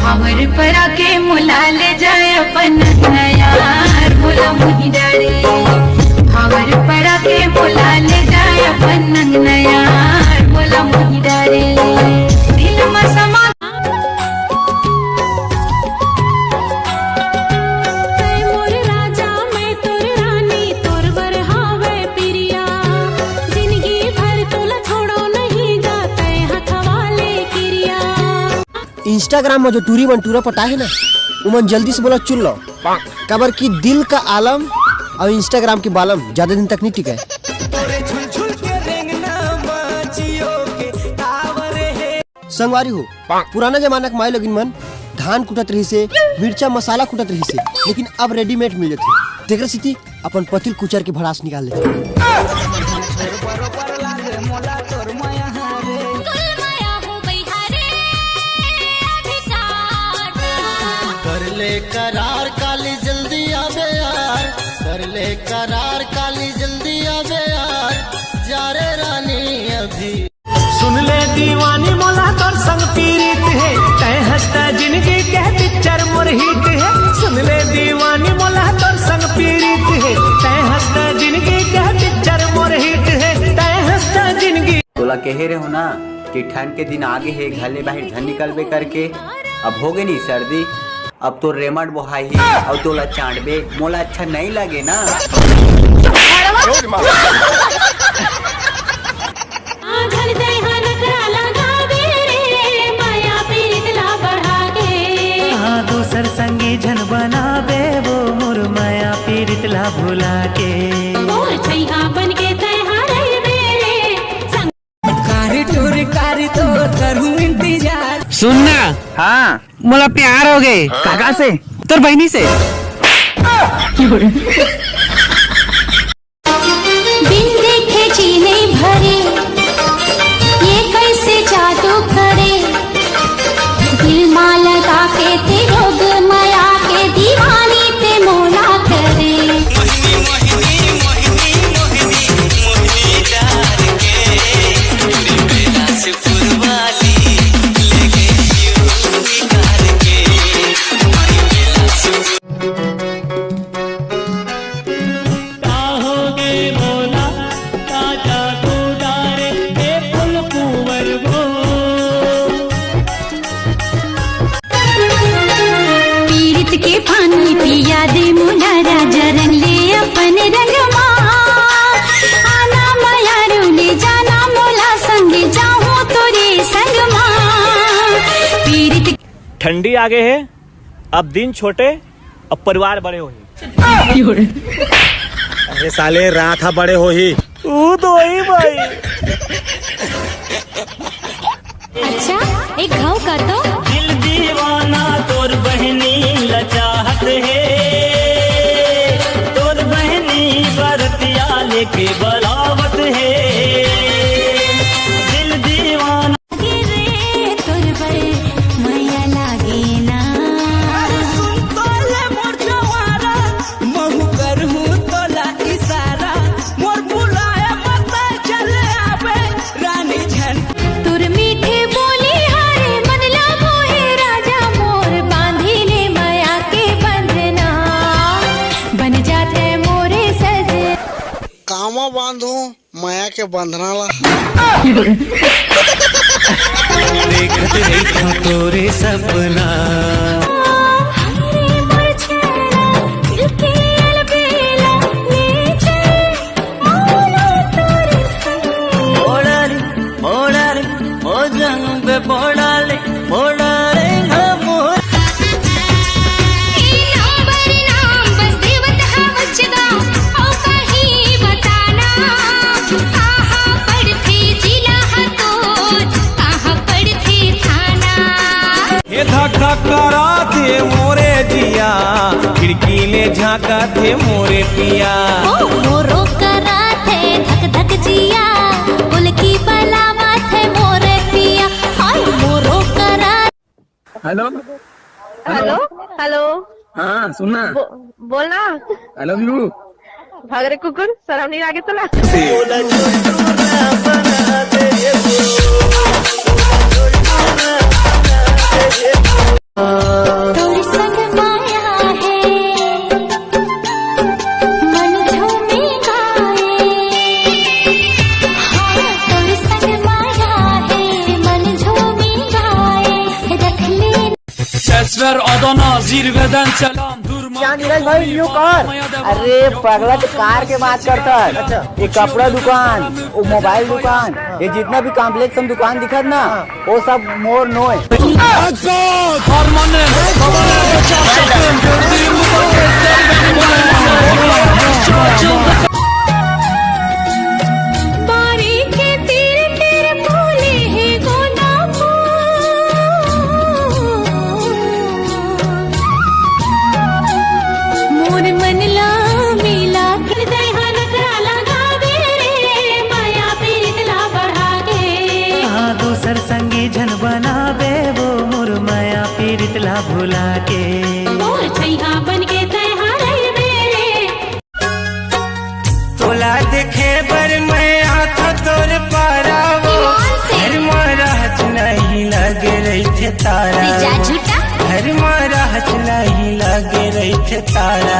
भावर पर आके मुला ले जाए अपन यार बोला मुही डारे भावर पर आके मुला ले जाए अपन यार बोला मुही डारे दिल में समा इंस्टाग्राम में जो टूरी मंटूरा पटा है ना उमन जल्दी से बोला चुन लो कबर की दिल का आलम और इंस्टाग्राम की बालम ज्यादा दिन तक नहीं टिके। संगवारी हो पुराना जमाना के माई लोगिन मन धान कुटत रही से मिर्चा मसाला कुटत रही से लेकिन अब रेडीमेड मिल जाते देख रही अपन पतिल कुचर के भड़ास निकाल लेते। कर ले करार काली जल्दी आवे यार कर ले करार काली जल्दी आवे यार जा रे रानी अभी सुन ले दीवानी मोला तोर संग पीड़ित है तय हंसता जिंदगी के पिक्चर मोर हिट है सुन ले दीवानी मोला तोर संग पीड़ित है तय हंसता जिंदगी के पिक्चर मोर हिट है तय हंसता जिंदगी तोला कहे रहे हो ना कि ठंड के दिन आगे है घले बाहर धन निकलबे करके अब हो गए नहीं सर्दी अब तो रेमंड बोहाई और तोला चांदबे मोला अच्छा नहीं लगे ना। दूसर संगी झन बनाबे वो मोर माया पीड़ित ला भुला के बन के तो करूं इंतजार। सुनना हाँ मोला प्यार हो गए काका से तोर बहनी से बिन देखे चीने भरे ये कैसे जादू करे दिल माल का के ते रोग माया के दीवानी ते मोला करे के पानी पिया दे मुला राजा रंग ले अपन रंगमा आना माया ले जाना मोला संगे जाऊं तोरे संगमा पीरित ठंडी आगे है अब दिन छोटे अब परिवार बड़े हो अरे साले रात हा बड़े हो ही तो वही भाई। अच्छा एक घाव कर दो दिल दीवाना तोर बहनी लचाहत है तोर बहनी बरतिया लेके बलावत है दिल दीवाना गिरे तोर बड़े मैया लागे ना सुन तोले मोर जवारा महू करहूं तोला इशारा मोर बुलाया पता चले आवे रानी झन तोर मीठे बोली हारे मन लाभो है राजा मोर बांधी ले माया के बंधना बन जाते मोरे सजे कामा बांधू माया के बंधना ला तोरे सपना करा थे मोरे जिया खिड़की में झांका थे मोरे पिया मोरो करा थे धक धक जिया गुल की बलावा थे मोरे पिया हाय मोरो करा। हेलो हेलो हेलो हाँ सुनना बोलना आई लव यू भाग रे कुकुर शर्म नहीं लागे तुला Ses ver Adana zirveden selam durma. क्या नीरज भाई न्यू कार? अरे पगला तो कार के बात करता है। अच्छा। ये कपड़ा दुकान, वो मोबाइल दुकान, ये जितना भी कॉम्प्लेक्स हम दुकान दिखत ना, वो सब मोर नो है। Harmanım babana çarşafım gördüğüm bu paketler benim बारी के तीर तीर फूले हैं गोदाम मोर मन ला मिला हृदय हनकरा लगा दे रे माया पीरित ला बढ़ा दे हाँ दूसर संगी झन बनावे वो मुरमया पीरित ला भुला के मोर छैहा बन के तैहा रह मेरे तोला देखे बर मैं आँख तोर पारावो घर मारा हच नहीं लगे रही थे तारा झूठा घर मारा हच नहीं लगे रही थे तारा।